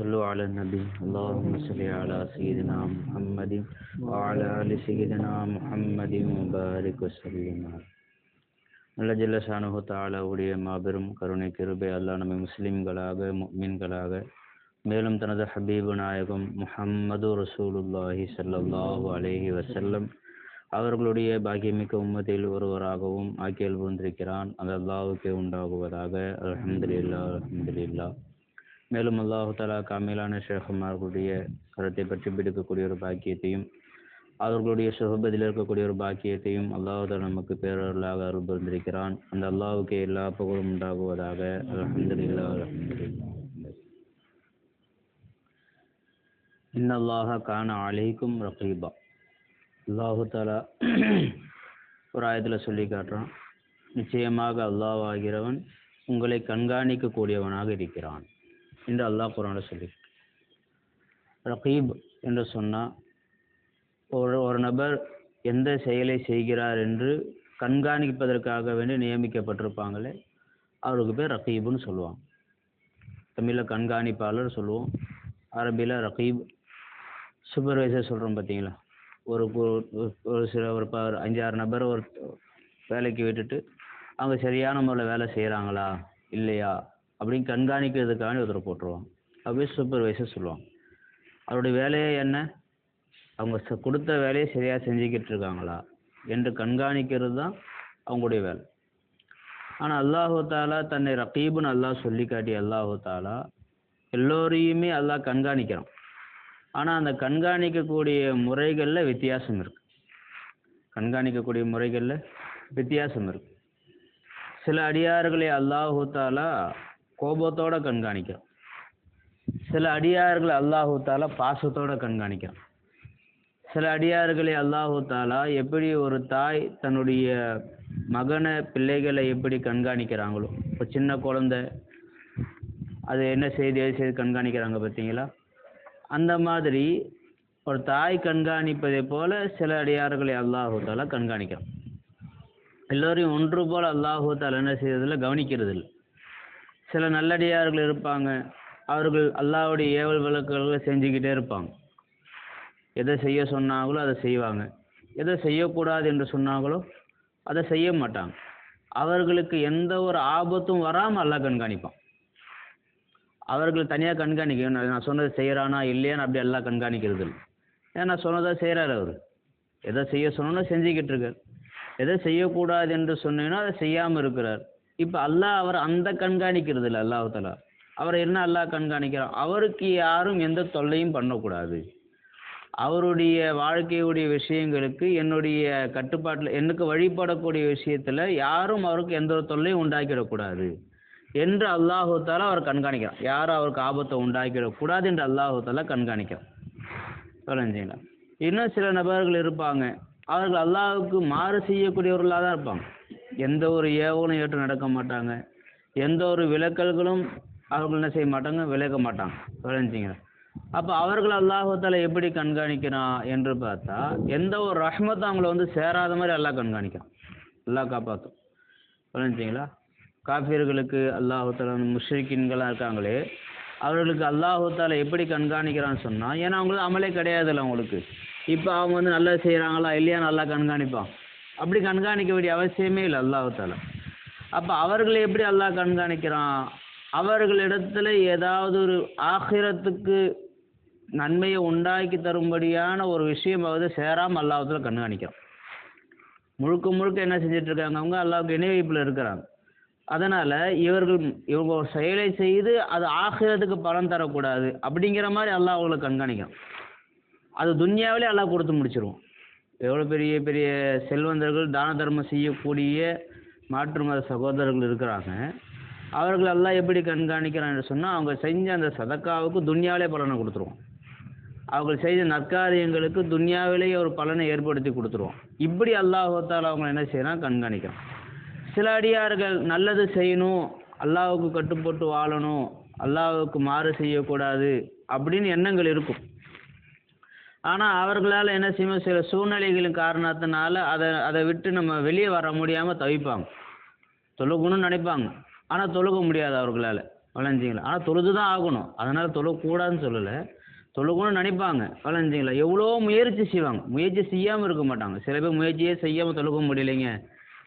صلوا على النبي اللهم صل على سيدنا محمد وعلى آل سيدنا محمد وبارك وسلم. நல்ல ஜல்ல ஷானுஹு தஆலாவுடைய மாபெரும் கருணை கிருபை அல்லாஹ் நம்மை முஸ்லிம்களாக முஃமின்களாக மேலும் தனது ஹபீபு நாயகம் முஹம்மது ரசூலுல்லாஹி ஸல்லல்லாஹு அலைஹி வஸல்லம் அவர்களுடைய பாக்கியமிக்க உம்மத்தில் ஒருவராகவும் ஆக்கியல் புரிந்திருக்கிறான். அந்த அல்லாஹ்வுக்கே உண்டாகுவதாக. அல்ஹம்துலில்லாஹ் அல்ஹம்துலில்லாஹ். மேலும் அல்லாஹு தஆலா காமிலான ஷேഖുമാர்களுடைய கருத்தை பற்றி பிடிக்கக்கூடிய ஒரு பாக்கியத்தையும் அவர்களுடைய சுஹபத்தில் இருக்கக்கூடிய ஒரு பாக்கியத்தையும் அல்லாஹு தஆலா நமக்கு பேரருளாக அருள் புரிந்திருக்கிறான். அந்த அல்லாஹ்வுக்கே எல்லா புகழும் உண்டாகுவதாக. அல்ஹம்துலில்லாஹ் அல்ஹம்துலில்லாஹ். இன்னல்லாஹ கான அலைக்கும் ரகீபா. அல்லாஹு தஆலா ஒரு ஆயத்தில் சொல்லி காட்டுறான், நிச்சயமாக அல்லாஹ் ஆகிறவன் உங்களை கண்காணிக்க கூடியவனாக இருக்கிறான் என்று அல்லாஹ் குர்ஆனில் சொல்லி. ரகீப் என்று சொன்னால் ஒரு நபர் எந்த செயலை செய்கிறார் என்று கண்காணிப்பதற்காக வேண்டி நியமிக்கப்பட்டிருப்பாங்களே அவருக்கு பேர் ரகீப்னு சொல்லுவாங்க. தமிழில் கண்காணிப்பாளர் சொல்லுவோம், அரபியில் ரகீப். சூப்பர்வைசர் சொல்கிறோம் பார்த்தீங்களா, ஒரு சில ஒரு 5-6 நபர் ஒரு வேலைக்கு விட்டுட்டு அவங்க சரியான முறையில் வேலை செய்கிறாங்களா இல்லையா அப்படின்னு கண்காணிக்கிறதுக்காக ஒருத்தர் போட்டுருவாங்க. அப்படியே சூப்பர்வைசர் சொல்லுவாங்க. அவருடைய வேலையே என்ன, அவங்க கொடுத்த வேலையை சரியாக செஞ்சுக்கிட்டு இருக்காங்களா என்று கண்காணிக்கிறது தான் அவங்களுடைய வேலை. ஆனால் அல்லாஹு தாலா தன்னை ரகீபுன்னு அல்லாஹ் சொல்லி காட்டி அல்லாஹு தாலா எல்லோரையுமே அல்லாஹ் கண்காணிக்கிறான். ஆனால் அந்த கண்காணிக்கக்கூடிய முறைகளில் வித்தியாசம் இருக்கு. கண்காணிக்கக்கூடிய முறைகளில் வித்தியாசம் இருக்கு. சில அடியார்களை அல்லாஹு தாலா கோபத்தோட கண்காணிக்கிறான். சில அடியார்களை அல்லாஹு தாலா பாசத்தோட கண்காணிக்கிறான். சில அடியார்களை அல்லாஹு தாலா எப்படி ஒரு தாய் தன்னுடைய மகனை பிள்ளைகளை எப்படி கண்காணிக்கிறாங்களோ, இப்போ சின்ன குழந்தை அது என்ன செய்து எது செய்து கண்காணிக்கிறாங்க பார்த்தீங்களா, அந்த மாதிரி ஒரு தாய் கண்காணிப்பதை போல சில அடியார்களை அல்லாஹு தாலா கண்காணிக்கிறான். எல்லோரையும் ஒன்று போல் அல்லாஹு தாலா என்ன செய்யறதில்ல, கவனிக்கிறது இல்லை. சில நல்லடியார்கள் இருப்பாங்க, அவர்கள் அல்லாஹ்வுடைய ஏவல் விளக்குகளை செஞ்சுக்கிட்டே இருப்பாங்க. எதை செய்ய சொன்னாங்களோ அதை செய்வாங்க, எதை செய்யக்கூடாது என்று சொன்னாங்களோ அதை செய்ய மாட்டாங்க. அவர்களுக்கு எந்த ஒரு ஆபத்தும் வராமல் அல்லாஹ் கண்காணிப்பான். அவர்கள் தனியாக கண்காணிக்க, நான் சொன்னதை செய்கிறானா இல்லையான்னு அப்படி எல்லாம் கண்காணிக்கிறது இல்லை. ஏன்னா நான் சொன்னதை செய்கிறார். அவர் எதை செய்ய சொன்னோன்னா செஞ்சுக்கிட்டு இருக்கார், எதை செய்யக்கூடாது என்று சொன்னீங்கன்னா அதை செய்யாமல் இருக்கிறார். இப்போ அல்லாஹ் அவர் அந்த கண்காணிக்கிறது இல்லை. அல்லாஹ் தஆலா அவர் என்ன அல்லாஹ் கண்காணிக்கிறார், அவருக்கு யாரும் எந்த தொல்லையும் பண்ணக்கூடாது, அவருடைய வாழ்க்கையுடைய விஷயங்களுக்கு என்னுடைய கட்டுப்பாட்டில் எனக்கு வழிபடக்கூடிய விஷயத்தில் யாரும் அவருக்கு எந்த ஒரு தொல்லையும் உண்டாக்கிடக்கூடாது என்று அல்லாஹு தஆலா அவர் கண்காணிக்கிறான். யாரும் அவருக்கு ஆபத்தை உண்டாக்கிடக்கூடாது என்று அல்லாஹு தஆலா கண்காணிக்கிறான். புரிஞ்சுங்களா? இன்னும் சில நபர்கள் இருப்பாங்க, அவர்கள் அல்லாஹ்வுக்கு மாறு செய்யக்கூடியவர்களாக தான் இருப்பாங்க. எந்த ஒரு ஏவலும் ஏற்று நடக்க மாட்டாங்க, எந்த ஒரு விலக்கல்களும் அவர்கள் என்ன செய்ய மாட்டாங்க, விலக மாட்டாங்க. புரிஞ்சுங்களா? அப்போ அவர்கள் அல்லாஹு தஆலா எப்படி கண்காணிக்கிறான் என்று பார்த்தா, எந்த ஒரு ரஹ்மத்தும் அவங்கள சேராத மாதிரி அல்லாஹ் கண்காணிக்கிறான். அல்லாஹ் காப்பாற்றும். புரிஞ்சுங்களா? காஃபிர்களுக்கு அல்லாஹு தஆலா முஷ்ரிக்கீன்களாக இருக்காங்களே அவர்களுக்கு அல்லாஹு தஆலா எப்படி கண்காணிக்கிறான்னு சொன்னால், ஏன்னா அவங்களுக்கு அமலே கிடையாதுல்ல அவங்களுக்கு. இப்போ அவங்க நல்லது செய்கிறாங்களா இல்லையா நல்லா கண்காணிப்பான். அப்படி கண்காணிக்க வேண்டிய அவசியமே இல்லை அல்லாஹு தஆலா. அப்போ அவர்களை எப்படி அல்லாஹ் கண்காணிக்கிறான், அவர்களிடத்துல ஏதாவது ஒரு ஆখিরাத்துக்கு நன்மையை உண்டாக்கி தரும்படியான ஒரு விஷயமாவது சேராமல் அல்லாஹ் தஆலா கண்காணிக்கிறான். முழுக்க முழுக்க என்ன செஞ்சுட்டு இருக்காங்க, அவங்க அல்லாஹ்வுக்கு இணை வைப்பில் இருக்கிறாங்க. அதனால் இவங்க ஒரு செயலை செய்து அது ஆখিরাத்துக்கு பலன் தரக்கூடாது அப்படிங்கிற மாதிரி அல்லாஹ் அவங்களை கண்காணிக்கிறான். அது துன்யாவிலே அல்லாஹ் கொடுத்து முடிச்சிருவோம். எவ்வளோ பெரிய பெரிய செல்வந்தர்கள் தான தர்மம் செய்யக்கூடிய மாற்று மத சகோதரர்கள் இருக்கிறாங்க, அவர்கள் அல்லாஹ் எப்படி கண்காணிக்கிறான்னு சொன்னால், அவங்க செஞ்ச அந்த சதக்காவுக்கு துன்யாவிலே பலனை கொடுத்துருவோம். அவர்கள் செய்த நற்காரியங்களுக்கு துன்யாவிலேயே ஒரு பலனை ஏற்படுத்தி கொடுத்துருவோம். இப்படி அல்லாஹ் தஆலா அவங்க என்ன செய்யறான், கண்காணிக்கிறான். சில அடியார்கள் நல்லது செய்யணும், அல்லாஹ்வுக்கு கட்டுப்பட்டு வாழணும், அல்லாஹ்வுக்கு மாறு செய்யக்கூடாது அப்படின்னு எண்ணங்கள் இருக்கும். ஆனால் அவர்களால் என்ன செய்யணும், சில சூழ்நிலைகளின் காரணத்தினால அதை விட்டு நம்ம வெளியே வர முடியாமல் தவிப்பாங்க. தொழுகணும்னு நினைப்பாங்க, ஆனால் தொழுக முடியாது அவர்களால். விளைஞ்சிங்களா. ஆனால் தொழுது தான் ஆகணும், அதனால் தொழக்கூடாதுன்னு சொல்லலை, தொழுகணும்னு நினைப்பாங்க. விளைஞ்சிங்களா. எவ்வளோ முயற்சி செய்வாங்க, முயற்சி செய்யாமல் இருக்க மாட்டாங்க. சில பேர் முயற்சியே செய்யாமல் தொழுக முடியலைங்க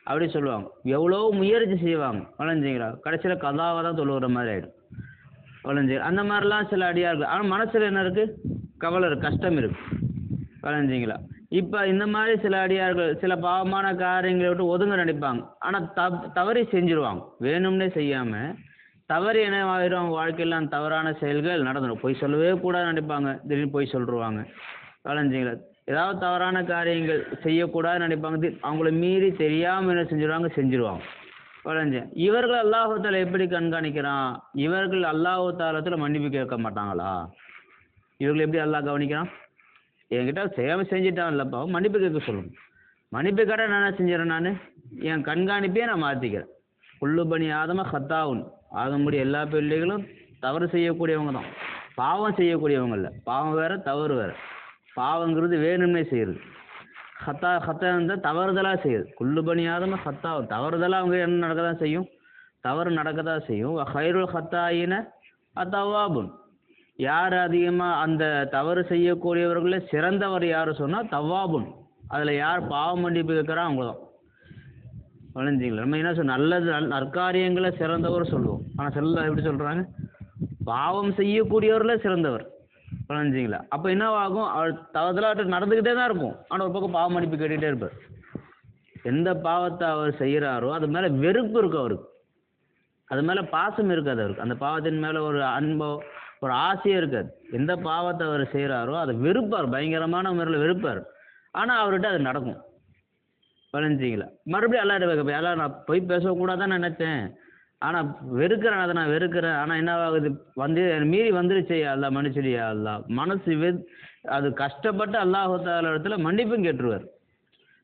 அப்படி சொல்லுவாங்க. எவ்வளோ முயற்சி செய்வாங்க. விளைஞ்சிங்களா. கடைசியில் கதாவை தான் தொழுகிற மாதிரி ஆகிடும். விளைஞ்சிங்களா. அந்த மாதிரிலாம் சில அடியார்கள். ஆனால் மனசில் என்ன இருக்குது, கவலை இருக்குது, கஷ்டம் இருக்குது. விளைஞ்சிங்களா. இப்போ இந்த மாதிரி சில அடியார்கள் சில பாவமான காரியங்களை விட்டு ஒதுங்க நினைப்பாங்க. ஆனால் தவறி செஞ்சுருவாங்க, வேணும்னே செய்யாமல் தவறு என்ன ஆயிரும். அவங்க வாழ்க்கையில் அந்த தவறான செயல்கள் நடந்துடும். பொய் சொல்லவே கூடாது நினைப்பாங்க, திடீர்னு பொய் சொல்லிடுவாங்க. விளைஞ்சிங்களா. ஏதாவது தவறான காரியங்கள் செய்யக்கூடாதுன்னு நினைப்பாங்க, அவங்கள மீறி தெரியாமல் என்ன செஞ்சுருவாங்க. விளைஞ்ச இவர்கள் அல்லாஹால எப்படி கண்காணிக்கிறான். இவர்கள் அல்லாஹாலத்தில் மன்னிப்பு கேட்க மாட்டாங்களா. இவர்கள் எப்படி அல்லாஹ் கவனிக்கிறான். என்கிட்ட செஞ்சுட்டான் இல்லைப்பா, மன்னிப்பு கேட்க சொல்லணும். மன்னிப்பு கேட்டால் நான் என்ன செஞ்சிடறேன், நான் என் கண்காணிப்பே நான் மாற்றிக்கிறேன். குல்லு பனி ஆதம ஹத்தாவுன், ஆதமுடைய எல்லா பிள்ளைகளும் தவறு செய்யக்கூடியவங்க தான், பாவம் செய்யக்கூடியவங்க இல்லை. பாவம் வேறு, தவறு வேறு. பாவங்கிறது வேணும்னே செய்யுது, ஹத்தா இருந்தால் தவறுதலாக செய்யுது. குல்லு பனி ஆதம ஹத்தாவும், தவறுதலாக அவங்க என்ன நடக்க தான் செய்யும், தவறு நடக்க தான் செய்யும். ஹைருல் ஹத்தாயின அத்தவாபுன், யார் அதிகமாக அந்த தவறு செய்யக்கூடியவர்களில் சிறந்தவர் யார் சொன்னால் தவாபுன், அதில் யார் பாவம் மன்னிப்பு கேட்குறா அவங்க தான். வளைஞ்சிங்களா. நம்ம என்ன நல்லது நற்காரியங்களை சிறந்தவர் சொல்லுவோம், ஆனால் சில எப்படி சொல்கிறாங்க, பாவம் செய்யக்கூடியவரில் சிறந்தவர். வளைஞ்சிங்களா. அப்போ என்னவாகும், அவர் தவறுதலாக நடந்துக்கிட்டே தான் இருக்கும், ஆனால் ஒரு பக்கம் பாவம் மன்னிப்பு கேட்டுகிட்டே இருப்பார். எந்த பாவத்தை அவர் செய்கிறாரோ அது மேலே வெறுப்பு இருக்கும் அவருக்கு, அது மேலே பாசம் இருக்காது அவருக்கு, அந்த பாவத்தின் மேலே ஒரு அன்போ ஒரு ஆசையே இருக்காது. எந்த பாவத்தை அவர் செய்கிறாரோ அதை வெறுப்பார், பயங்கரமான முறையில் வெறுப்பார். ஆனால் அவர்கிட்ட அது நடக்கும். வளைஞ்சிங்களா. மறுபடியும் அல்லாட்ட வைக்க எல்லாம் நான் போய் பேசக்கூடாதான் நினைச்சேன், ஆனால் வெறுக்கிறேன், அதை நான் வெறுக்கிறேன். ஆனால் என்ன ஆகுது, மீறி வந்துருச்சு, அல்லா மன்னிச்சிடியா அல்லா. மனசு அது கஷ்டப்பட்டு அல்லாஹால இடத்துல மன்னிப்பும் கேட்டுருவார்.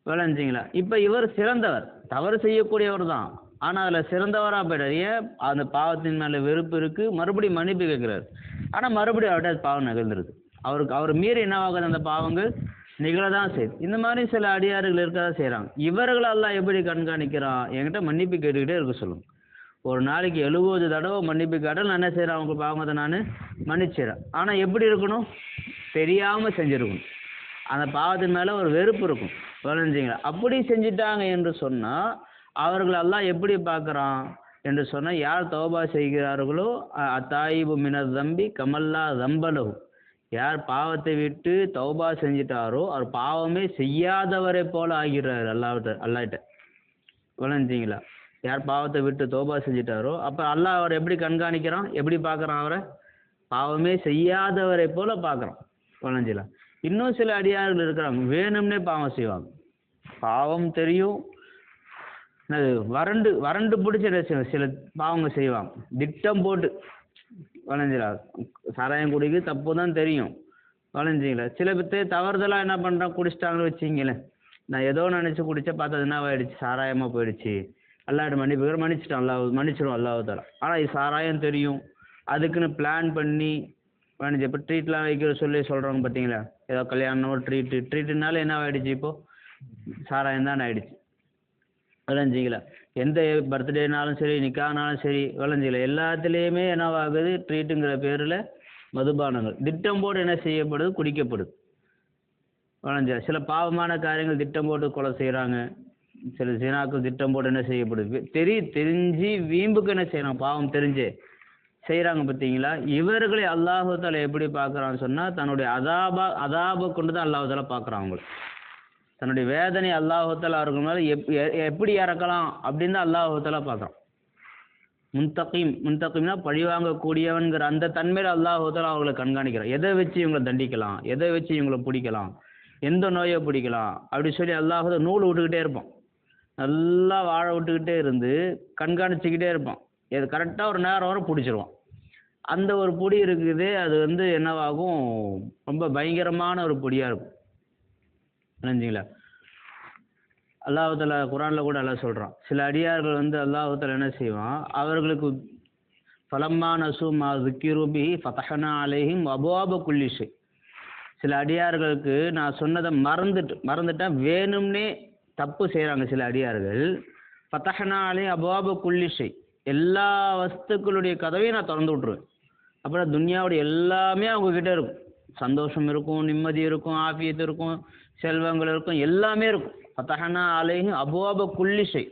விளைஞ்சிங்களா. இப்போ இவர் சிறந்தவர், தவறு செய்யக்கூடியவர் தான், ஆனால் அதில் சிறந்தவராக போய்டார். ஏன், அந்த பாவத்தின் மேலே வெறுப்பு இருக்குது, மறுபடியும் மன்னிப்பு கேட்குறாரு. ஆனால் மறுபடியும் அவர்கிட்ட அது பாவம் நிகழ்ந்துருது. அவர் மீறி என்னவாகுது, அந்த பாவங்கள் நிகழதான் செய்யுது. இந்த மாதிரி சில அடியார்கள் இருக்க தான் செய்கிறாங்க. இவர்கள் எல்லாம் எப்படி கண்காணிக்கிறான், என்கிட்ட மன்னிப்பு கேட்டுக்கிட்டே இருக்க சொல்லுங்க. ஒரு நாளைக்கு 70 தடவை மன்னிப்பு கேட்டால் நான் என்ன செய்கிறேன், அவங்க பாவத்தை நான் மன்னிச்சிடறேன். ஆனால் எப்படி இருக்கணும், தெரியாமல் செஞ்சுருக்கணும். அந்த பாவத்தின் மேலே ஒரு வெறுப்பு இருக்கும். விளைஞ்சிங்களா. அப்படி செஞ்சிட்டாங்க என்று சொன்னால் அவர்கள் எல்லாம் எப்படி பார்க்குறான் என்று சொன்னால், யார் தௌபா செய்கிறார்களோ அத்தாயிபு மின தம்பி கமல்லா தம்பலகு, யார் பாவத்தை விட்டு தௌபா செஞ்சிட்டாரோ அவர் பாவமே செய்யாதவரை போல ஆகிறார் அல்லாஹ்கிட்ட. விளைஞ்சிங்களா. யார் பாவத்தை விட்டு தௌபா செஞ்சிட்டாரோ அப்போ அல்லாஹ் அவரை எப்படி கண்காணிக்கிறான், எப்படி பார்க்குறான், அவரை பாவமே செய்யாதவரை போல பார்க்குறான். விளைஞ்சிங்களா. இன்னும் சில அடியார்கள் இருக்கிறாங்க, வேணும்னே பாவம் செய்வாங்க, பாவம் தெரியும், வறண்டு பிடிச்ச சில பாவங்க செய்வாங்க, திட்டம் போட்டு. வளைஞ்சிங்களா. சாராயம் குடிக்கு தப்பு தான் தெரியும். வளைஞ்சிங்களா. சில பேர் தவறுதலாக என்ன பண்ணுறான், குடிச்சிட்டாங்கன்னு வச்சிங்களேன், நான் ஏதோ நினச்சி குடிச்சா பார்த்தது என்ன ஆயிடுச்சு, சாராயமாக போயிடுச்சு, அல்லாட்ட மன்னிப்பு மன்னிச்சிட்டான், மன்னிச்சிடும் அல்லாஹ்தாலா. ஆனால் இது சாராயம் தெரியும், அதுக்குன்னு பிளான் பண்ணி வளைஞ்சி இப்போ ட்ரீட்லாம் வைக்கிற சொல்கிறாங்க பார்த்தீங்களா, ஏதோ கல்யாணம் ஒரு ட்ரீட்டுனால என்ன ஆகிடுச்சு, இப்போது சாராயம் தான் ஆகிடுச்சு. விளைஞ்சிங்களா. எந்த பர்த்டேனாலும் சரி, நிக்கானாலும் சரி, விளைஞ்சிங்களா, எல்லாத்துலேயுமே என்னவாகுது, ட்ரீட்டுங்கிற பேரில் மதுபானங்கள் திட்டம் போட்டு என்ன செய்யப்படுது, குடிக்கப்படுது. விளைஞ்சா சில பாவமான காரியங்கள் திட்டம் போட்டு கொலை செய்கிறாங்க, சில ஜினாக்கள் திட்டம் போட்டு என்ன செய்யப்படுது, தெரிஞ்சு வீம்புக்கு என்ன செய்யறாங்க, பாவம் தெரிஞ்சு செய்கிறாங்க பார்த்தீங்களா. இவர்களை அல்லாஹால எப்படி பார்க்குறான்னு சொன்னால், தன்னுடைய அதாபை கொண்டு தான் அல்லாஹால பார்க்குறான். அவங்களுக்கு தன்னுடைய வேதனை அல்லாஹால அவர்கள் மேலே எப்படி இறக்கலாம் அப்படின்னு தான் அல்லாஹால பார்க்குறான். முன்தகீம்னா பழிவாங்கக்கூடியவன்கிற அந்த தன்மையில் அல்லாஹால அவங்களை கண்காணிக்கிறான். எதை வச்சு இவங்களை தண்டிக்கலாம், எதை வச்சு இவங்களை பிடிக்கலாம், எந்த நோயை பிடிக்கலாம் அப்படி சொல்லி அல்லாஹால நூல் விட்டுக்கிட்டே இருப்பான். நல்லா வாழ விட்டுக்கிட்டே இருந்து கண்காணிச்சுக்கிட்டே இருப்பான். இது கரெக்டாக ஒரு நேரம் வரை பிடிச்சிருவான். அந்த ஒரு பொடி இருக்குது, அது என்னவாகும், ரொம்ப பயங்கரமான ஒரு பொடியாக இருக்கும். நினைஞ்சிங்களா. அல்லாஹ்தாலா குரானில் கூட எல்லாம் சொல்கிறான், சில அடியார்கள் அல்லாஹ்தாலா என்ன செய்வான், அவர்களுக்கு ஃபலம்மா நஸூ மா ஸுக்கிரு பிஹி ஃபதஹ்னா அலைஹிம் அப்வாப குல்லி ஷை. சில அடியார்களுக்கு நான் சொன்னதை மறந்துட்டா வேணும்னே தப்பு செய்கிறாங்க சில அடியார்கள். ஃபதஹ்னா அலைஹிம் அப்வாப குல்லி ஷை, எல்லா வஸ்துக்களுடைய கதவையும் நான் திறந்து விட்ருவேன். அப்புறம் துன்யாவுடைய எல்லாமே அவங்கக்கிட்ட இருக்கும். சந்தோஷம் இருக்கும், நிம்மதி இருக்கும், ஆஃபியத்து இருக்கும், செல்வங்கள் இருக்கும், எல்லாமே இருக்கும். ஃபதஹனா அலைஹிம் அபுவாப குல்லி ஷை.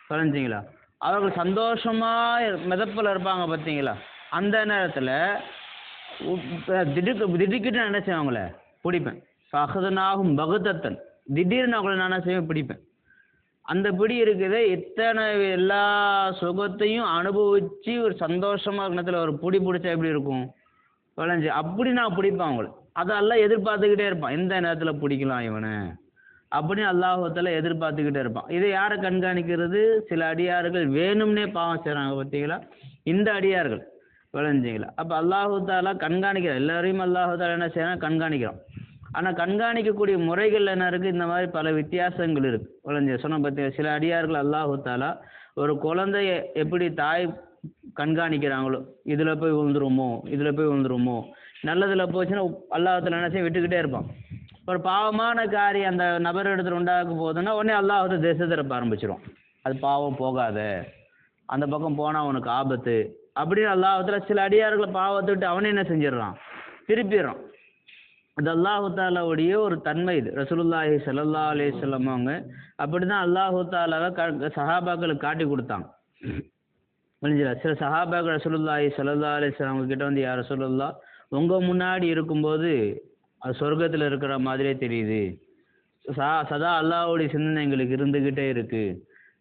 புரிஞ்சுங்களா? அவர்கள் சந்தோஷமாக மிதப்பில் இருப்பாங்க பார்த்தீங்களா? அந்த நேரத்தில் திடுக்கிட்டு நான் என்ன செய்வேன், அவங்கள பிடிப்பேன். ஃபஅഖதுனாஹும் பகுதத்தன், திடீர்னு அவங்கள நான் என்ன செய்வேன், பிடிப்பேன். அந்த பிடி இருக்குது, எத்தனை எல்லா சுகத்தையும் அனுபவித்து ஒரு சந்தோஷமாக இருக்கிற ஒரு பிடி பிடிச்சா எப்படி இருக்கும் விளைஞ்சி, அப்படி நான் பிடிப்பேன் அவங்கள. அதெல்லாம் எதிர்பார்த்துக்கிட்டே இருப்பான், எந்த நேரத்தில் பிடிக்கலாம் இவனை அப்படின்னு அல்லாஹ்வுத்தாலா எதிர்பார்த்துக்கிட்டே இருப்பான். இதை யாரை கண்காணிக்கிறது? சில அடியார்கள் வேணும்னே பாவம் செய்கிறாங்க பார்த்தீங்களா, இந்த அடியார்கள். விளைஞ்சிங்களா? அப்போ அல்லாஹ்வுத்தாலா கண்காணிக்கிறான், எல்லாரையும் அல்லாஹ்வுத்தாலா என்ன செய்யறான், கண்காணிக்கிறான். ஆனால் கண்காணிக்கக்கூடிய முறைகள் என்ன இருக்குது, இந்த மாதிரி பல வித்தியாசங்கள் இருக்குது. விளைஞ்ச சொன்ன பார்த்தீங்க, சில அடியார்கள் அல்லாஹ்வுத்தாலா ஒரு குழந்தைய எப்படி தாய் கண்காணிக்கிறாங்களோ, இதில் போய் விழுந்துருமோ, இதில் போய் விழுந்துருமோ, நல்லதில் போச்சுன்னா அல்லாஹ்வுத்தாலா என்ன செய்ய விட்டுக்கிட்டே இருப்பான். ஒரு பாவமான காரியம் அந்த நபர் இடத்துல உண்டாக்க போகுதுன்னா உடனே அல்லாஹ் தேச திறப்ப ஆரம்பிச்சிடும். அது பாவம் போகாத, அந்த பக்கம் போனால் அவனுக்கு ஆபத்து அப்படின்னு அல்லாஹ்வுத்தாலா சில அடியார்களை பாவத்தை விட்டு அவனே என்ன செஞ்சிடறான், திருப்பிடுறான். அது அல்லாஹ்வுத்தாலாவுடைய ஒரு தன்மை. இது ரசூலுல்லாஹி ஸல்லல்லாஹு அலைஹி வஸல்லம் அவங்க அப்படி தான் அல்லாஹ்வுத்தாலாவை சஹாபாக்களுக்கு காட்டி கொடுத்தாங்க. புரிஞ்சுதா? சில சஹாபாக்கள் ரசூலுல்லாஹி ஸல்லல்லாஹு அலைஹி வஸல்லம் அவங்க கிட்ட வந்து, யா ரசூலுல்லாஹ், உங்கள் முன்னாடி இருக்கும்போது அது சொர்க்கத்தில் இருக்கிற மாதிரியே தெரியுது, சதா அல்லாஹ்வுடைய சிந்தனை எங்களுக்கு இருந்துக்கிட்டே இருக்குது.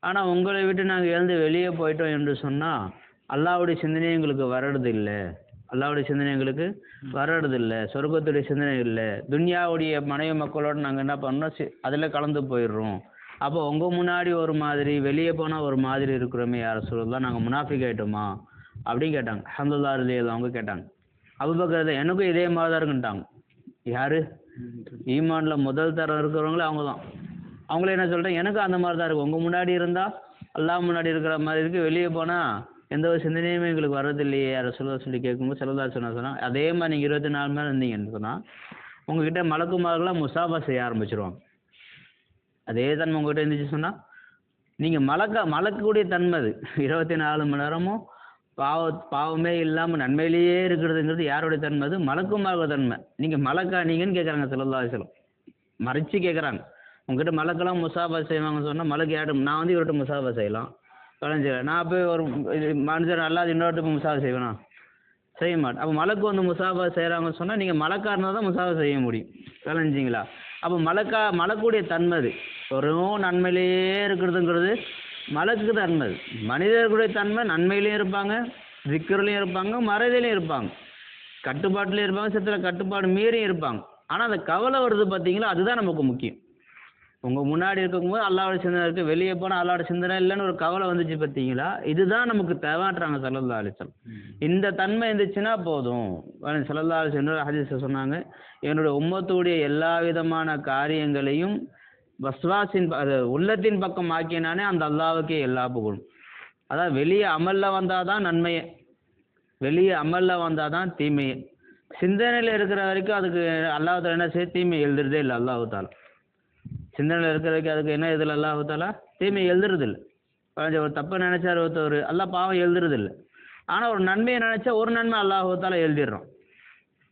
ஆனால் உங்களை விட்டு நாங்கள் எழுந்து வெளியே போயிட்டோம் என்று சொன்னால் அல்லாஹ்வுடைய சிந்தனை எங்களுக்கு வர்றது இல்லை, அல்லாஹ்வுடைய சிந்தனை எங்களுக்கு வர்றது இல்லை, சொர்க்கத்துடைய சிந்தனை இல்லை. துன்யாவுடைய மனைவி மக்களோடு நாங்கள் என்ன பண்ணோம், அதில் கலந்து போயிடுறோம். அப்போ உங்கள் முன்னாடி ஒரு மாதிரி, வெளியே போனால் ஒரு மாதிரி இருக்கிறோமே யார சொல்லலாம், நாங்கள் முனாஃபிக் ஆகிட்டோமா அப்படின்னு கேட்டாங்க. அல்ஹம்துலில்லாஹ் ரலியல்லாஹு அவங்க கேட்டாங்க. அபூபக்கர் எனக்கும் இதே மாதிரி தான் இருக்குன்ட்டாங்க. யார் ஈமானில் முதல் தரம் இருக்கிறவங்களே அவங்க தான். அவங்களே என்ன சொல்கிறேன், எனக்கும் அந்த மாதிரி தான் இருக்கும். உங்கள் முன்னாடி இருந்தால் அல்லாஹ் முன்னாடி இருக்கிற மாதிரி இருக்குது, வெளியே போனால் எந்த ஒரு சிந்தனையுமே எங்களுக்கு வர்றதில்லையே யாரை சொல்லி கேட்கும்போது ஸல்லல்லாஹு அலைஹி வஸல்லம் சொன்னாங்க, அதே மாதிரி நீங்கள் 24 மணி நேரம் இருந்தீங்கன்னு சொன்னால் உங்ககிட்ட மலக்குமார்கள்லாம் முசாஃபா செய்ய ஆரம்பிச்சிருவாங்க. அதே தன்மை உங்ககிட்ட இருந்துச்சு சொன்னால் நீங்கள் மலக்கக்கூடிய தன்மை அது. 24 மணி நேரமும் பாவமே இல்லாமல் நன்மையிலேயே இருக்கிறதுங்கிறது யாருடைய தன்மை? அது மலக்குமார்கள் தன்மை. நீங்கள் மலக்கா நீங்கன்னு கேட்குறாங்க ஸல்லல்லாஹு அலைஹி வஸல்லம், மறைச்சு கேட்குறாங்க. உங்ககிட்ட மலக்கெல்லாம் முசாஃபா செய்வாங்கன்னு சொன்னால் மலக்கு யாரும், நான் வந்து இவர்கிட்ட முசாஃபா செய்யலாம் கலைஞ்சிடறேன், நான் போய் ஒரு மனுஷன் அல்லாது இன்னொருத்த போய் முசாஃபா செய்வேனா? செய்ய மாட்டேன். அப்போ மலக்கு வந்து முசாஃபா செய்கிறாங்கன்னு சொன்னால் நீங்கள் மலக்கா இருந்தால் தான் முசாஃபா செய்ய முடியும். கலைஞ்சிங்களா? அப்போ மலக்குடைய தன்மை அது. வெறும் நன்மையிலேயே இருக்கிறதுங்கிறது மலக்கு தன்மை. மனிதர்களுடைய தன்மை நன்மையிலையும் இருப்பாங்க, திக்ருலையும் இருப்பாங்க, மறதிலையும் இருப்பாங்க, கட்டுப்பாட்டிலையும் இருப்பாங்க, சில கட்டுப்பாடு மீறியும் இருப்பாங்க. ஆனால் அந்த கவலை வருது பார்த்தீங்களா, அதுதான் நமக்கு முக்கியம். உங்கள் முன்னாடி இருக்கும்போது அல்லாஹ்வுடைய சிந்தனை இருக்குது, வெளியே போனால் அல்லாஹ்வுடைய சிந்தனை இல்லைன்னு ஒரு கவலை வந்துச்சு பார்த்தீங்களா, இதுதான் நமக்கு தேவைன்றாங்க ஸல்லல்லாஹு அலைஹி வஸல்லம். இந்த தன்மை இருந்துச்சுன்னா போதும். ஸல்லல்லாஹு அலைஹி வஸல்லம் ஹதீஸில் சொன்னாங்க, என்னுடைய உம்மத்துடைய எல்லா விதமான காரியங்களையும் உள்ளத்தின் பக்கம் ஆக்கினானே அந்த அல்லாஹ்வுக்கே எல்லா புகழும். அதாவது வெளியே அமலில் வந்தால் தான் நன்மையே, வெளியே அமலில் வந்தால் தான் தீமையே. சிந்தனையில் இருக்கிற வரைக்கும் அதுக்கு அல்லாஹ் என்ன செய்ய, தீமை எழுதுறதே இல்லை அல்லாஹ்வுத்தாலா. சிந்தனையில் இருக்கிற வரைக்கும் அதுக்கு என்ன இதில் அல்லாஹ்வுத்தாலா தீமை எழுதுறதில்லை. ஒரு தப்பை நினைச்சார் ஒருத்தவர், அல்லாஹ் பாவம் எழுதுறதில்லை. ஆனால் ஒரு நன்மையை நினைச்சா ஒரு நன்மை அல்லாஹ்வுத்தாலா எழுதிடுறோம்.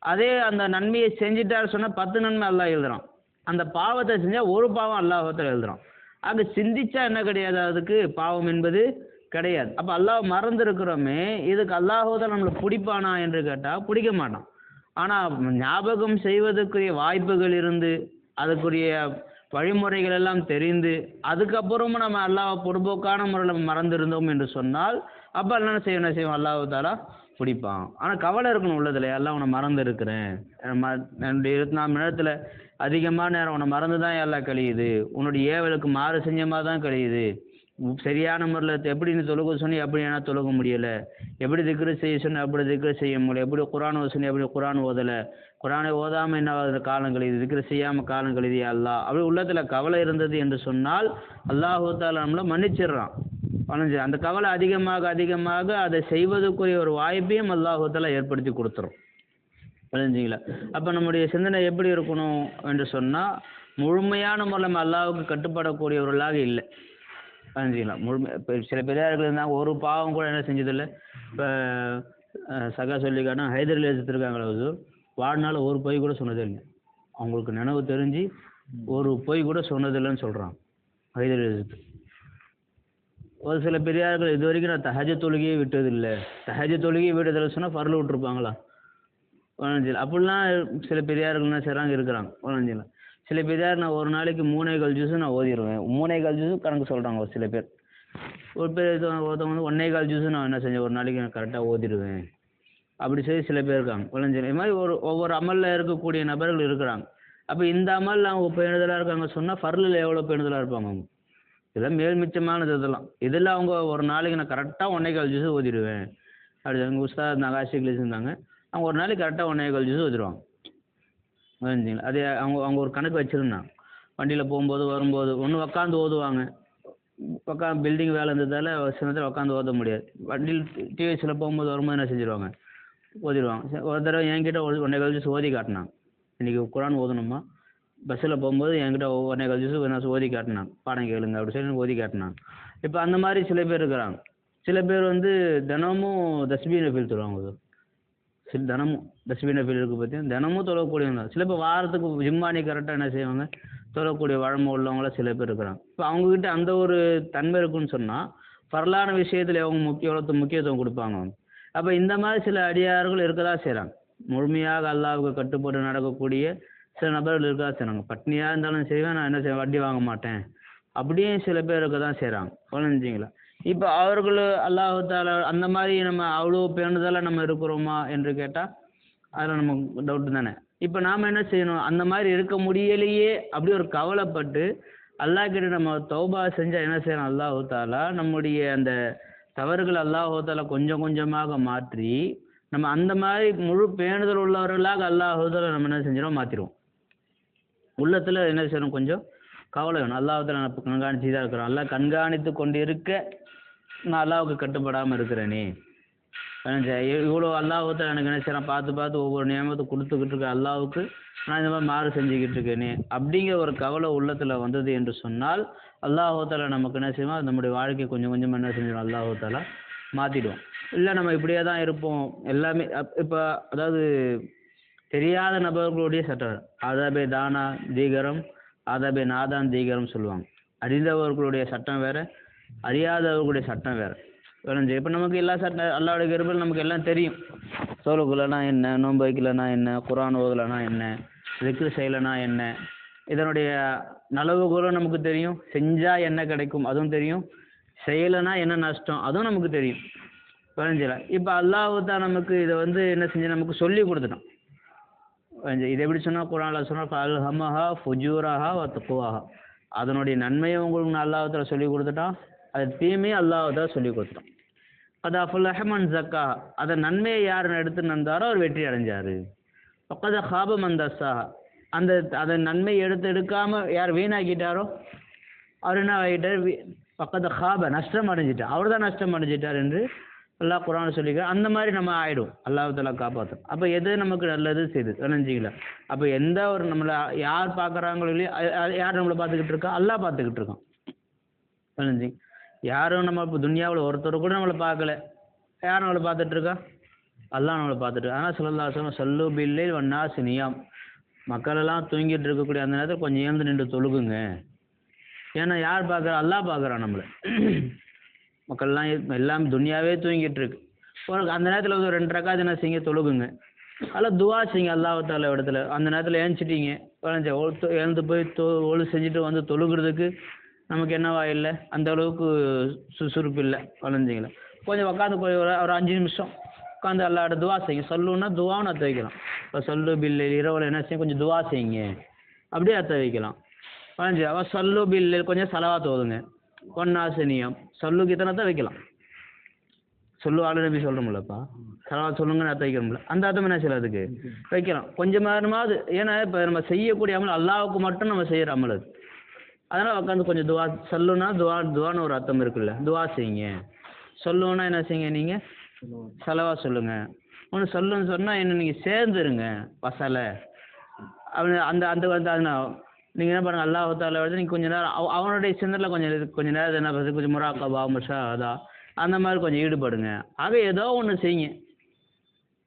அதே அந்த நன்மையை செஞ்சுட்டாரு சொன்னால் 10 நன்மை அல்லாஹ் எழுதுறான். அந்த பாவத்தை செஞ்சால் ஒரு பாவம் அல்லாஹ்வுத்தாலா எழுதுறான். அது சிந்திச்சா என்ன கிடையாது, அதுக்கு பாவம் என்பது கிடையாது. அப்போ அல்லாஹ் மறந்துருக்கிறோமே, இதுக்கு அல்லாஹ்வுத்தாலா நம்மளை பிடிப்பானா என்று கேட்டால் பிடிக்க மாட்டான். ஆனால் ஞாபகம் செய்வதற்குரிய வாய்ப்புகள் இருந்து, அதுக்குரிய வழிமுறைகள் எல்லாம் தெரிந்து, அதுக்கப்புறமும் நம்ம அல்லாஹ் பொடுபோக்கான முறையில் மறந்துருந்தோம் என்று சொன்னால் அப்போ என்ன செய்வோம், அல்லாஹ்வுத்தாலா பிடிப்பான். ஆனால் கவலை இருக்கணும் உள்ளதில், எல்லாம் உன்னை மறந்து இருக்கிறேன், என்னுடைய 24 மணி நேரத்தில் அதிகமான நேரம் உன்னை மறந்து தான் எல்லாம் கழியுது, உன்னுடைய ஏவலுக்கு மாறு செஞ்ச மாதிரி தான் கழியுது, சரியான முறையில் எப்படி நீ தொழுக சொன்னி எப்படி ஏன்னா தொழுக முடியலை, எப்படி திக்ரு செய்ய சொன்ன எப்படி திக்ரு செய்ய முடியல, எப்படி குர்ஆன் ஓத சொன்னி எப்படி குர்ஆன் ஓதலை, குர்ஆனை ஓதாமல் என்ன காலம் கழியுது, திக்ரு செய்யாமல் காலம் கழியுது அல்லாஹ், அப்படி உள்ளத்தில் கவலை இருந்தது என்று சொன்னால் அல்லாஹ்வுத்தாலா நம்மளை மன்னிச்சிடுறான். அந்த கவலை அதிகமாக அதிகமாக அதை செய்வதற்குரிய ஒரு வாய்ப்பையும் அல்லாஹ்வுத்தாலா ஏற்படுத்தி கொடுத்துரும். புரிஞ்சுங்களா? அப்போ நம்முடைய சிந்தனை எப்படி இருக்கணும் என்று சொன்னால், முழுமையான முறையில் நம்ம அல்லாஹ்வுக்கு கட்டுப்படக்கூடியவர்களாக இல்லை. செஞ்சுக்கலாம். இப்போ சில பெரியார்கள் இருந்தாங்க, ஒரு பாவம் கூட என்ன செஞ்சதில்லை. இப்போ சகா சொல்லிக்கானா ஹைதரில் எடுத்துருக்காங்களே ஹுசூர், வாழ்நாள் ஒரு பொய் கூட சொன்னதே இல்லை. அவங்களுக்கு நினைவு தெரிஞ்சு ஒரு பொய் கூட சொன்னதில்லைன்னு சொல்கிறாங்க ஹைதரில் எடுத்து. ஒரு சில பெரியார்கள் இது வரைக்கும் நான் தஹஜ தொழுகையே விட்டதில்லை. தஹஜ தொழுகையே விட்டதில்லை சொன்னால் ஃபர்லு விட்டுருப்பாங்களா? வளஞ்சில அப்படிலாம் சில பெரியார்கள் என்ன செய்கிறாங்க இருக்கிறாங்க வளஞ்சில. சில பெரியார் நான் ஒரு நாளைக்கு 3 ஜூஸும் நான் ஓதிடுவேன். 3 ஜூஸும் கணக்கு சொல்கிறாங்க ஒரு சில பேர். ஒரு பேர் ஒருத்தவங்க வந்து 1 ஜூஸும் நான் என்ன செஞ்சேன், ஒரு நாளைக்கு நான் கரெக்டாக ஓதிடுவேன் அப்படி சொல்லி சில பேர் இருக்காங்க வளஞ்சில. இது மாதிரி ஒவ்வொரு அமலில் இருக்கக்கூடிய நபர்கள் இருக்கிறாங்க. அப்போ இந்த அமல் அவங்க பேணுதலாக இருக்காங்க சொன்னால் ஃபர்லில் எவ்வளோ பேணுதலாக இருப்பாங்க அவங்க. இதெல்லாம் மேல் மிச்சமானது. இதில் அவங்க ஒரு நாளைக்கு நான் கரெக்டாக 1 ஜூஸ் ஓதிடுவேன் அப்படி எங்கள் உஸ்தாத் நகாசிக்கில் இருந்தாங்க. அவங்க ஒரு நாளைக்கு கரெக்டாக 1 ஜூஸ் ஓதிடுவாங்க. புரிஞ்சுங்களா? அது அவங்க ஒரு கணக்கு வச்சுருந்தாங்க. வண்டியில் போகும்போது வரும்போது ஒன்று உக்காந்து ஓதுவாங்க. உட்காந்து பில்டிங் வேலை இருந்ததால் சில நேரத்தில் உட்காந்து ஓத முடியாது. வண்டியில் டிவிஎஸில் போகும்போது வரும்போது என்ன செஞ்சுருவாங்க, ஓதிடுவாங்க. ஒரு தடவை என்கிட்ட 1 ஜூஸ் ஓதி காட்டினாங்க. இன்றைக்கி குரான் ஓதணுமா, பஸ்ஸில் போகும்போது என்கிட்ட 1 ஜூஸ் என்ன ஓதி காட்டினாங்க. பாடம் கேளுங்க அப்படி சொல்லி ஓதி காட்டினாங்க. இப்போ அந்த மாதிரி சில பேர் இருக்கிறாங்க. சில பேர் வந்து தினமும் தஸ்பீனை ஃபீல் தருவாங்க. தினமும் தஸ்பீனை ஃபீல் இருக்குது பார்த்தீங்கன்னா தினமும் தொழக்கூடியவங்க. சில பேர் வாரத்துக்கு ஜிம்மானி கரெக்டாக என்ன செய்வாங்க, தொழக்கூடிய வழமை உள்ளவங்களாம் சில பேர் இருக்கிறாங்க. இப்போ அவங்கக்கிட்ட அந்த ஒரு தன்மை இருக்குன்னு சொன்னால் பரலான விஷயத்தில் அவங்க முக்கியத்துவம் கொடுப்பாங்க. அப்போ இந்த மாதிரி சில அடியார்கள் இருக்க தான் செய்கிறாங்க. முழுமையாக அல்லாஹ்வுக்கு கட்டுப்பட்டு நடக்கக்கூடிய சில நபர்கள் இருக்க தான் செய்கிறாங்க. பட்னியாக இருந்தாலும் செய்வேன், நான் என்ன செய்வேன், வட்டி வாங்க மாட்டேன் அப்படியே சில பேர் இருக்க தான் செய்கிறாங்க. புரிஞ்சுங்களா? இப்போ அவர்கள் அல்லாஹ் தஆலா அந்த மாதிரி நம்ம அவ்வளோ பேணுதலாக நம்ம இருக்கிறோமா என்று கேட்டால் அதில் நமக்கு டவுட்டு தானே. இப்போ நாம் என்ன செய்யணும், அந்த மாதிரி இருக்க முடியலையே அப்படி ஒரு கவலைப்பட்டு அல்லாஹ் கிட்ட நம்ம தௌபா செஞ்சால் என்ன செய்யணும், அல்லாஹ் தஆலா நம்முடைய அந்த தவறுகள் அல்லாஹ் தஆலா கொஞ்சம் கொஞ்சமாக மாற்றி நம்ம அந்த மாதிரி முழு பேணுதல் உள்ளவர்களாக அல்லாஹ் தஆலா நம்ம என்ன செஞ்சிடும், மாற்றிடுவோம். உள்ளத்தில் என்ன செய்யணும், கொஞ்சம் கவலை வேணும். அல்லாஹ் தஆலா நான் கண்காணிச்சு தான் இருக்கிறோம். அல்லாஹ் கண்காணித்து கொண்டு இருக்க நான் அல்லாஹ்வுக்கு கட்டுப்படாமல் இருக்கிறேனே, இவ்வளோ அல்லாஹ் தஆலா எனக்கு என்ன செய்யறான், பார்த்து ஒவ்வொரு நியமத்தை கொடுத்துக்கிட்டு இருக்க அல்லாஹ்வுக்கு நான் இந்த மாதிரி மாறு செஞ்சுக்கிட்டு இருக்கேனே அப்படிங்கிற ஒரு கவலை உள்ளத்தில் வந்தது என்று சொன்னால் அல்லாஹ் தஆலா நமக்கு என்ன செய்வோம், நம்முடைய வாழ்க்கை கொஞ்சம் கொஞ்சமாக என்ன செஞ்சிடும், அல்லாஹ் தஆலா மாற்றிடுவோம். இல்லை நம்ம இப்படியே தான் இருப்போம் எல்லாமே. இப்போ அதாவது தெரியாத நபர்களுடைய சட்டம் ஆதாபே தானா தீகரம் ஆதாபே நாதான் தீகரம் சொல்லுவாங்க. அறிந்தவர்களுடைய சட்டம் வேறு, அறியாதவர்களுடைய சட்டம் வேறு. இப்போ நமக்கு எல்லா சட்டம் அல்லாஹ்வுடைய கிருபையில் நமக்கு எல்லாம் தெரியும். தொழுகலைனா என்ன, நோன்பு வைக்கலைனா என்ன, குர்ஆன் ஓதலைனா என்ன, திக்ர் செய்யலைனா என்ன, இதனுடைய நலவுகளும் நமக்கு தெரியும். செஞ்சால் என்ன கிடைக்கும் அதுவும் தெரியும், செய்யலைனா என்ன நஷ்டம் அதுவும் நமக்கு தெரியும். புரிஞ்சுல? இப்போ அல்லாஹ் தான் நமக்கு இதை வந்து என்ன செஞ்சு நமக்கு சொல்லி கொடுத்துட்டோம். இது எப்படி சொன்னால் குர்ஆனில் சொன்னால் அல்ஹமஹா ஃபுஜூரஹா வ தக்வாஹா, அதனுடைய நன்மையை உங்களுக்கு அல்லாஹ் தஆலா சொல்லி கொடுத்துட்டான், அது தீமையை அல்லாஹ் தஆலா சொல்லி கொடுத்துட்டான். அது அஃபலஹ மன் ஸக்காஹா, அதை நன்மையை யார் எடுத்து நந்தாரோ அவர் வெற்றி அடைஞ்சார். ஃபக்கத ஹாப மன் தஸ்ஸாஹா, அதை நன்மையை எடுக்காம யார் வீணாக்கிட்டாரோ அவர் என்ன ஆகிட்டார், ஃபக்கத ஹாப நஷ்டம் அடைஞ்சிட்டார், அவர் தான் நஷ்டம் அடைஞ்சிட்டார் என்று அல்லாஹ் குர்ஆன் சொல்லிக்கிறார். அந்த மாதிரி நம்ம ஆகிடும், அல்லாஹ் தஆலா காப்பாற்றும். அப்போ எது நமக்கு நல்லது செய்து நினைஞ்சிக்கல. அப்போ எந்த ஒரு நம்மளை யார் பார்க்குறாங்களோ இல்லையோ, யார் நம்மளை பார்த்துக்கிட்டு இருக்கா, அல்லாஹ் பார்த்துக்கிட்டு இருக்கான். நினைஞ்சி யாரும் நம்ம இப்போ துன்யாவில் ஒருத்தர் கூட நம்மளை பார்க்கல, யார் நம்மளை பார்த்துட்டு இருக்கா, அல்லாஹ் நம்மளை பார்த்துட்டு. ஆனால் ஸல்லல்லாஹு அலைஹி வஸல்லம் ஸல்லூ பில்லைல் வன்னாஸு நியாம், மக்கள் எல்லாம் தூங்கிட்டு இருக்கக்கூடிய அந்த நேரத்தில் கொஞ்சம் எழுந்து நின்று தொழுகுங்க. ஏன்னா யார் பார்க்குறா, அல்லாஹ் பார்க்குறான் நம்மளை. மக்கள்லாம் எல்லாம் துன்யாவே தூங்கிட்டு இருக்கு. அந்த நேரத்தில் வந்து ஒரு 2 ரக்காத் என்ன செய்யுங்க, தொழுகுங்க. அதில் துவா செய்யுங்க அல்லாஹ் தஆலா இடத்துல. அந்த நேரத்தில் ஏஞ்சிட்டீங்க, எழுந்து போய் ஒழு செஞ்சுட்டு வந்து தொழுகிறதுக்கு நமக்கு என்னவா இல்லை, அந்த அளவுக்கு சுறுசுறுப்பு இல்லை. வளைஞ்சிங்களா கொஞ்சம் உட்காந்து ஒரு 5 நிமிஷம் உட்காந்து அல்லாஹ்ட்ட துவா செய்யுங்க. சொல்லுன்னா துவான்னு அர்த்த வைக்கலாம். இப்போ சொல்லு பில்லு இரவில் என்ன செய்யும், கொஞ்சம் துவா செய்யுங்க அப்படியே அர்த்த வைக்கலாம். வளைஞ்சி அவள் சொல்லு பில்லு கொஞ்சம் சலவாத் ஓதுங்க. ஒன்னாசினியம் சொல்லுக்கு இத்தனை தான் வைக்கலாம். சொல்லு ஆளுநபி சொல்கிறோம்லப்பா, சலவாத் சொல்லுங்கன்னு அர்த்தம் வைக்கிறோம்ல, அந்த அர்த்தம் என்ன செய்யலாம், அதுக்கு வைக்கலாம் கொஞ்சம் நேரமாவது. ஏன்னா இப்போ நம்ம செய்யக்கூடிய அமல் அல்லாஹ்வுக்கு மட்டும் நம்ம செய்கிற அமல் அது. அதனால் உட்காந்து கொஞ்சம் துவா, சொல்லுன்னா துவான்னு ஒரு அர்த்தம் இருக்குல்ல, துவா செய்யுங்க. சொல்லுன்னா என்ன செய்யுங்க, நீங்கள் சலவா சொல்லுங்கள். ஒன்று சொல்லுன்னு சொன்னால் என்ன, நீங்கள் சேர்ந்துருங்க வசலை அந்த அந்த வந்து அது நீங்கள் என்ன பண்ணுங்கள், அல்லாஹ் தாலா வந்து நீங்கள் கொஞ்ச நேரம் அவனுடைய சிந்தனையில் கொஞ்சம் நேரம் என்ன பண்ணுறது, கொஞ்சம் முராக்கபா முஷாஹதா அந்த மாதிரி கொஞ்சம் ஈடுபடுங்க. ஆக ஏதோ ஒன்று செய்யுங்க.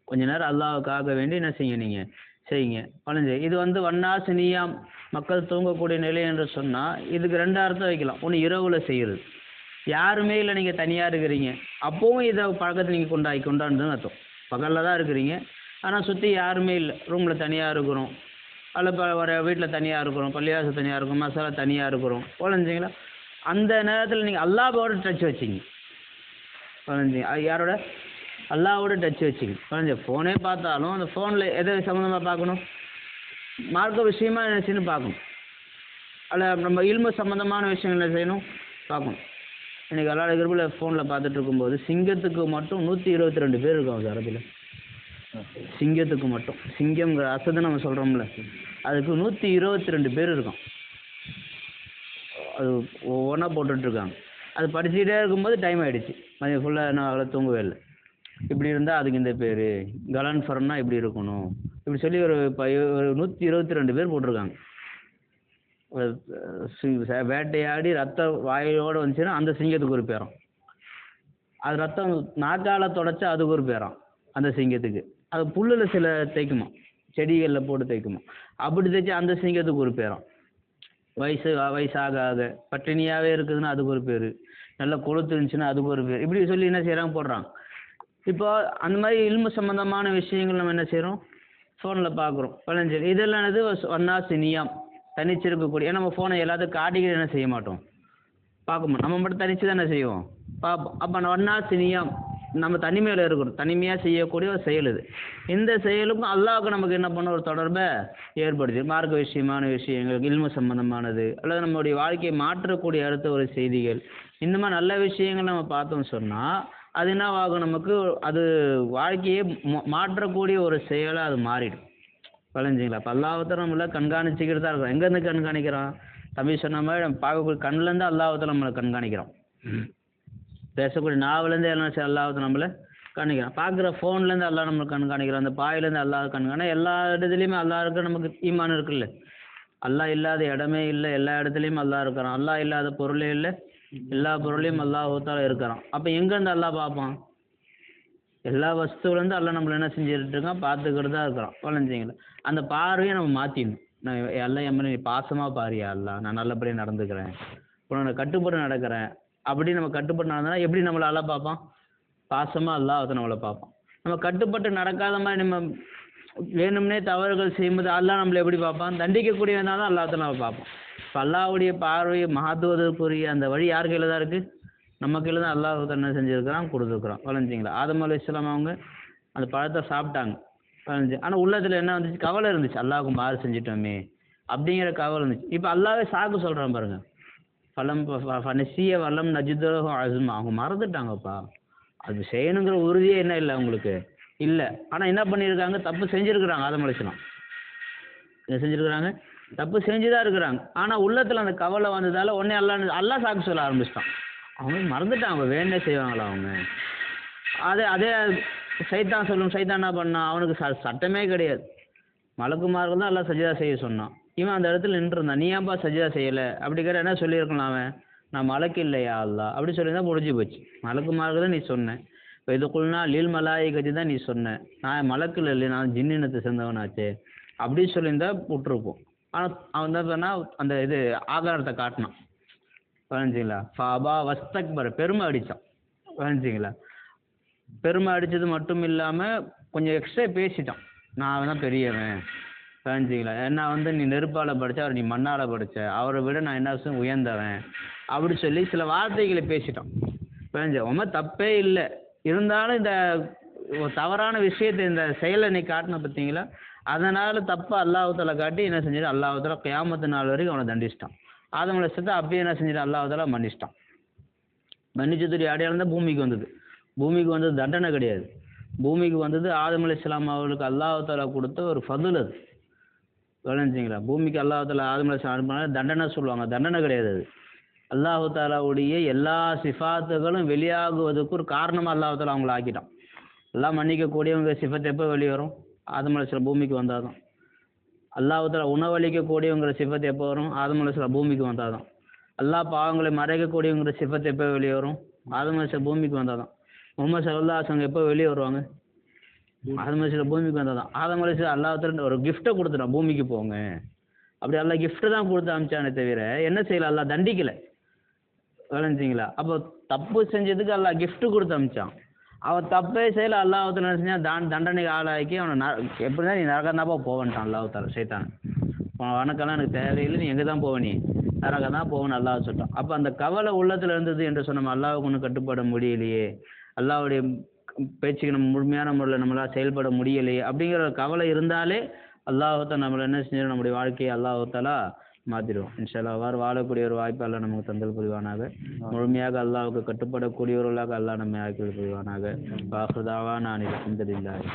கொஞ்ச நேரம் அல்லாஹ்வுக்காக வேண்டி என்ன செய்யுங்க, நீங்கள் செய்யுங்க. வளைஞ்சு இது வந்து வன்னாசு நியாம், மக்கள் தூங்கக்கூடிய நிலை என்று சொன்னால் இதுக்கு 2 அர்த்தம் வைக்கலாம். ஒன்று இரவில் செய்கிறது, யாருமே இல்லை நீங்கள் தனியாக இருக்கிறீங்க, அப்போவும் இதை பழக்கத்தை நீங்கள் கொண்டாடுதுன்னு அர்த்தம். பகலில் தான் இருக்கிறீங்க, ஆனால் சுற்றி யாருமே இல்லை, ரூமில் தனியாக இருக்கிறோம், அல்ல வர வீட்டில் தனியாக இருக்கிறோம், பள்ளியாசு தனியாக இருக்கும், மசாலா தனியாக இருக்கிறோம், வளைஞ்சிங்களா அந்த நேரத்தில் நீங்கள் அல்லாஹ்வோட டச் வச்சிங்க. வளைஞ்சிங்க அது யாரோட, அல்லாஹ்வோட டச் வச்சிங்க. வளைஞ்ச ஃபோனே பார்த்தாலும் அந்த ஃபோனில் எதை சம்மந்தமாக பார்க்கணும், மார்க்க விஷயமா என்ன செய்யணும் பார்க்கணும், அல்ல நம்ம இல்மு சம்மந்தமான விஷயங்கள் என்ன செய்யணும் பார்க்கணும். இன்றைக்கி எல்லா கிருப்பில் ஃபோனில் பார்த்துட்டு இருக்கும்போது சிங்கத்துக்கு மட்டும் 122 பேர் இருக்காங்க சார் அரபில். சிங்கத்துக்கு மட்டும், சிங்கம்ங்கிற அசது நம்ம சொல்கிறோம்ல, அதுக்கு 122 பேர் இருக்கும். அது ஒவ்வொன்றா போட்டுட்ருக்காங்க. அது படிச்சுக்கிட்டே இருக்கும்போது டைம் ஆகிடுச்சு, மதியம் ஃபுல்லாக நான் அவ்வளோ தூங்கவே இல்லை. இப்படி இருந்தால் அதுக்கு இந்த பேர், கலன் ஃபரன்னா இப்படி இருக்கணும், இப்படி சொல்லி ஒரு 122 பேர் போட்டிருக்காங்க. வேட்டையாடி ரத்தம் வாயோடு வந்துச்சுன்னா அந்த சிங்கத்துக்கு ஒரு பேரம், அது ரத்தம் நாக்கால் தொடச்சா அதுக்கு ஒரு பேரம் அந்த சிங்கத்துக்கு, அது புல்லில் சில தைக்குமா, செடிகளில் போட்டு தைக்குமா, அப்படி தைச்சு அந்த சிங்கத்துக்கு ஒரு பேரம். வயசாக ஆக பட்டினியாகவே இருக்குதுன்னா அதுக்கு ஒரு பேர், நல்லா கொளுத்து இருந்துச்சுன்னா அதுக்கு ஒரு பேர், இப்படி சொல்லி என்ன செய்கிறாங்க போடுறாங்க. இப்போ அந்த மாதிரி இல்மு சம்மந்தமான விஷயங்கள் நம்ம என்ன செய்கிறோம் ஃபோனில் பார்க்குறோம். பழஞ்சல் இதெல்லாம் இது வன்னாசி நியாம், தனிச்சிருக்கக்கூடிய. நம்ம ஃபோனை எல்லாத்துக்கும் காட்டிக்கிட்டு என்ன செய்ய மாட்டோம், பார்க்க மாட்டோம், நம்ம மட்டும் தனிச்சு தானே செய்வோம் பார்ப்போம். அப்போ வன்னாசி நியாம், நம்ம தனிமையில் இருக்கிறோம், தனிமையாக செய்யக்கூடிய ஒரு செயல் இது. இந்த செயலுக்கும் அல்லாஹ்வுக்கு நமக்கு என்ன பண்ண ஒரு தொடர்பை ஏற்படுது. மார்க்க விஷயமான விஷயங்கள், இல்மு சம்பந்தமானது, அல்லது நம்மளுடைய வாழ்க்கையை மாற்றக்கூடிய அடுத்த ஒரு செய்திகள், இந்த மாதிரி நல்ல விஷயங்கள் நம்ம பார்த்தோம்னு சொன்னால் அது என்னவாகும், நமக்கு அது வாழ்க்கையை மாற்றக்கூடிய ஒரு செயலாக அது மாறிடும். விளைஞ்சிங்களா? அப்போ அல்லாஹ்வுத்தாலா நம்மளை கண்காணிச்சுக்கிட்டு தான் இருக்கிறோம். எங்கேருந்து கண்காணிக்கிறான், தம்பி சொன்ன மாதிரி நம்ம பார்க்கக்கூடிய கண்ணிலேருந்து அல்லாஹ்வுத்தாலா நம்மளை கண்காணிக்கிறோம். பேசக்கூடிய நாவிலேருந்து எல்லாம் அல்லாஹ்வுத்தாலா நம்மளை கண்காணிக்கிறான். பார்க்குற ஃபோன்லேருந்து அல்லாஹ் நம்மளை கண்காணிக்கிறான், அந்த பாயிலேருந்து அல்லாஹ் கண்காணி. எல்லா இடத்துலையுமே அல்லாஹ் இருக்க நமக்கு ஈமான் இருக்குல்ல. அல்லாஹ் இல்லாத இடமே இல்லை, எல்லா இடத்துலையும் அல்லாஹ் இருக்கிறான். அல்லாஹ் இல்லாத பொருளே இல்லை, எல்லா பொருளையும் அல்லாஹ்வுத்தாலா இருக்கிறான். அப்போ எங்கேருந்து அல்லாஹ் பார்ப்பான், எல்லா வஸ்துவிலேருந்து அல்லாஹ் நம்மளை என்ன செஞ்சுட்டு இருக்கான், பார்த்துக்கிட்டு தான் இருக்கிறான். வளைஞ்சிங்களா? அந்த பார்வையை நம்ம மாற்றிடணும். நான் எல்லாம் என் மேலே நீ பாசமாக பாரியா அல்லா, நான் நல்லபடியாக நடந்துக்கிறேன், உனக்கு கட்டுப்பட்டு நடக்கிறேன் அப்படி நம்ம கட்டுப்பட்டு நடந்தோன்னா எப்படி நம்மளை அல்லாஹ் பார்ப்பான், பாசமாக அல்லாஹ் நம்மளை பார்ப்பான். நம்ம கட்டுப்பட்டு நடக்காத மாதிரி நம்ம வேணும்னே தவறுகள் செய்யும்போது அல்லாஹ் நம்மளை எப்படி பார்ப்பான், தண்டிக்கக்கூடியவனால தான் அல்லாஹ் நம்ம பார்ப்போம். இப்போ அல்லாஹ்வுடைய பார்வையை மகத்துவதற்குரிய அந்த வழி யார் கையில் தான் இருக்குது, நம்ம கையில் தான். அல்லாஹ் என்ன செஞ்சுருக்கிறான், கொடுத்துருக்குறான். வளைஞ்சிங்களா? ஆதம் அலைஹிஸ்ஸலாம் அவங்க அந்த பழத்தை சாப்பிட்டாங்க. வளைஞ்சு ஆனால் உள்ளத்தில் என்ன வந்துச்சு, கவலை இருந்துச்சு, அல்லாஹ்வுக்கு மாறு செஞ்சிட்டோமே அப்படிங்கிற கவலை இருந்துச்சு. இப்போ அல்லாஹ்வே சாக்கு சொல்கிறான் பாருங்க, ஃபனசிய வல்லம் நஜிதஹு அஸ்மா, அவங்க மறந்துட்டாங்கப்பா, அது செய்யணுங்கிற உறுதியே என்ன இல்லை அவங்களுக்கு இல்லை. ஆனால் என்ன பண்ணியிருக்காங்க, தப்பு செஞ்சுருக்குறாங்க. ஆதம் அலைஹிஸ்ஸலாம் என்ன செஞ்சுருக்குறாங்க, தப்பு செஞ்சு தான் இருக்கிறாங்க. ஆனால் உள்ளத்தில் அந்த கவலை வந்ததால் உடனே அல்லாஹ் சாக்கு சொல்ல ஆரம்பிச்சிட்டான். அவங்க மறந்துட்டாங்க, வேணே செய்வாங்களா அவங்க. அதே சைத்தான் சொல்லும். சைத்தான் என்ன பண்ணான், அவனுக்கு சட்டமே கிடையாது, மலக்குமார்கள் தான் எல்லாம் சஜிதா செய்ய சொன்னான். இவன் அந்த இடத்துல நின்றுருந்தான். நீ ஏன்பா சஜிதா செய்யலை அப்படி கேட்ட என்ன சொல்லியிருக்கலாம், அவன் நான் மலக்கு இல்லையா அல்லா அப்படி சொல்லியிருந்தா முடிஞ்சு போச்சு. மலக்குமார்கள் தான் நீ சொன்னேன், இப்போ இதுக்குள்ளனா லீல் மலாயிகத்தி தான் நீ சொன்னேன், நான் மலக்கில் இல்லை, நான் ஜின்னினத்தை சேர்ந்தவனாச்சே அப்படின்னு சொல்லியிருந்தா விட்டுருப்போம். ஆனால் அவன் தான் சொன்னால் அந்த இது ஆதாரத்தை காட்டினான். வளைஞ்சிங்களா? ஃபாபா வஸ்தக்பர், பெருமை அடித்தான். வளைஞ்சிங்களா? பெருமை அடித்தது மட்டும் இல்லாமல் கொஞ்சம் எக்ஸ்ட்ரா பேசிட்டான், நான் தான் பெரியவன். வளைஞ்சிங்களா? ஏன்னா நீ நெருப்பால் படித்த, அவர் நீ மண்ணால் படித்த, அவரை விட நான் என்ன உயர்ந்தவன் அப்படி சொல்லி சில வார்த்தைகளை பேசிட்டான். வளைஞ்ச ரொம்ப தப்பே இல்லை, இருந்தாலும் இந்த தவறான விஷயத்தை இந்த செயலை நீ காட்டின பார்த்தீங்களா, அதனால் தப்பை அல்லாஹ்வுத்தாலா காட்டி என்ன செஞ்சிட்டு அல்லாஹ்வுத்தாலா கியாமத்து நாள் வரைக்கும் அவனை தண்டிச்சிட்டான். ஆதம் அலைஹிஸ்ஸலாம் அப்படியே என்ன செஞ்சிட்டு அல்லாஹ்வுத்தாலா மன்னிச்சிட்டான். மன்னிச்சதுடைய அடையாளம் தான் பூமிக்கு வந்தது. பூமிக்கு வந்தது தண்டனை கிடையாது, பூமிக்கு வந்தது ஆதம் அலைஹிஸ்ஸலாம் அவர்களுக்கு அல்லாஹ்வுத்தாலா கொடுத்த ஒரு ஃபதுல் அது. விளைஞ்சிங்களா? பூமிக்கு அல்லாஹ்வுத்தாலா ஆதம் அலைஹிஸ்ஸலாம் அனுப்பினால தண்டனை சொல்லுவாங்க, தண்டனை கிடையாது அது. அல்லாஹ்வுத்தாலாவுடைய எல்லா சிஃபாத்துகளும் வெளியாகுவதற்கு ஒரு காரணமாக அல்லாஹ்வுத்தாலா அவங்கள ஆக்கிட்டான். எல்லாம் மன்னிக்கக்கூடியவங்க சிஃபத் எப்போ வெளியே வரும், ஆதம் அலைஹிஸ்ஸலாம் பூமிக்கு வந்தால் தான். அல்லாஹ்வுத்தாலா உணவளிக்கக்கூடியவங்கிற சிஃபத் எப்போ வரும்? ஆதம் அலைஹிஸ்ஸலாம் பூமிக்கு வந்தாதான். அல்லாஹ் பாவங்களை மறைக்கக்கூடியவங்கிற சிஃபத் எப்போ வெளியே வரும்? ஆதம் அலைஹிஸ்ஸலாம் பூமிக்கு வந்தாதான். முஹம்மது ஸல்லல்லாஹு அலைஹி வஸல்லம் எப்போ வெளியே வருவாங்க? ஆதம் அலைஹிஸ்ஸலாம் பூமிக்கு வந்தாதான். ஆதம் அலைஹிஸ்ஸலாம் அல்லாஹ்வுத்தாலா ஒரு கிஃப்ட்டை கொடுத்துட்டான், பூமிக்கு போங்க. அப்படி அல்லாஹ் கிஃப்ட் தான் கொடுத்து அனுப்பிச்சானே தவிர என்ன செய்யல, அல்லாஹ் தண்டிக்கல. விளைஞ்சிங்களா? அப்போ தப்பு செஞ்சதுக்கு அல்லாஹ் கிஃப்ட் கொடுத்து அனுப்பிச்சான். அவன் தப்பே செய்யல, அல்லாஹ்வுத்தாலா என்ன செஞ்சான்? தண்டனைக்கு ஆளாக்கி அவனை எப்படின்னா நீ நரகம் தான்ப்பா போவன்ட்டான் அல்லாஹ்வுத்தாலா சைத்தான். வணக்கம்லாம் எனக்கு தேவையில்லை, நீ எங்கே தான் போவ, நீ நரகம் தான் போவன்னு அல்லாஹ் சொல்லிட்டான். அப்போ அந்த கவலை உள்ளத்தில் இருந்தது என்று சொன்ன அல்லாஹ்வுக்கு ஒன்றும் கட்டுப்பட முடியலையே, அல்லாஹ்வுடைய பேச்சுக்கு நம்ம முழுமையான முறையில் நம்மளால் செயல்பட முடியலையே அப்படிங்கிற ஒரு கவலை இருந்தாலே அல்லாஹ்வுத்தாலா நம்மளை என்ன செஞ்சிடும், நம்முடைய வாழ்க்கையை அல்லாஹ்வுத்தாலா மாற்றிடுவோம். இன்ஷா அல்லாஹ் அவ்வாறு வாழக்கூடிய ஒரு வாய்ப்பு அல்லாஹ் நமக்கு தந்தல் புரிவானாக. முழுமையாக அல்லாஹ்வுக்கு கட்டுப்படக்கூடியவர்களாக அல்லாஹ் நம்மை ஆக்கி புரிவானாக. வாஹிரு தாவானா அனில் ஹம்துலில்லாஹி.